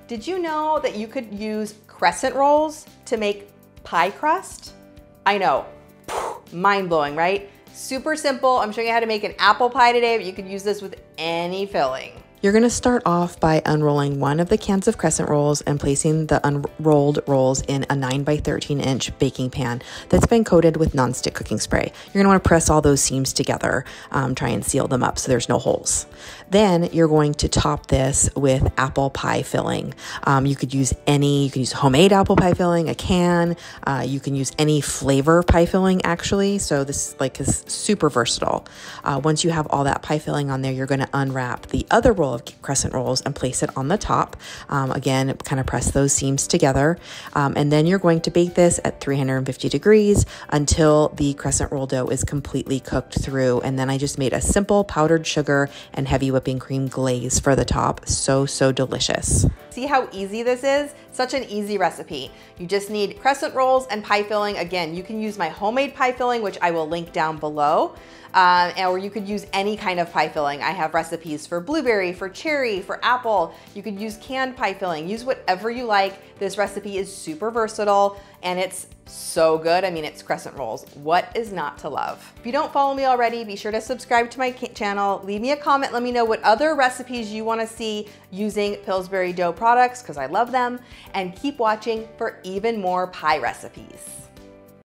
Did you know that you could use crescent rolls to make pie crust? I know, mind-blowing, right? Super simple. I'm showing you how to make an apple pie today, but you could use this with any filling. You're going to start off by unrolling one of the cans of crescent rolls and placing the unrolled rolls in a 9 by 13 inch baking pan that's been coated with nonstick cooking spray. You're going to want to press all those seams together, try and seal them up so there's no holes. Then you're going to top this with apple pie filling. You could use homemade apple pie filling, a can. You can use any flavor pie filling actually. So this is super versatile. Once you have all that pie filling on there, you're going to unwrap the other roll of crescent rolls and place it on the top. Again, kind of press those seams together. And then you're going to bake this at 350 degrees until the crescent roll dough is completely cooked through. And then I just made a simple powdered sugar and heavy whipping cream glaze for the top. So delicious. See how easy this is? Such an easy recipe. You just need crescent rolls and pie filling. Again, you can use my homemade pie filling, which I will link down below. Or you could use any kind of pie filling. I have recipes for blueberry, for cherry, for apple. You could use canned pie filling. Use whatever you like. This recipe is super versatile and it's so good. I mean, it's crescent rolls. What is not to love? If you don't follow me already, be sure to subscribe to my channel. Leave me a comment. Let me know what other recipes you want to see using Pillsbury dough products because I love them. And keep watching for even more pie recipes.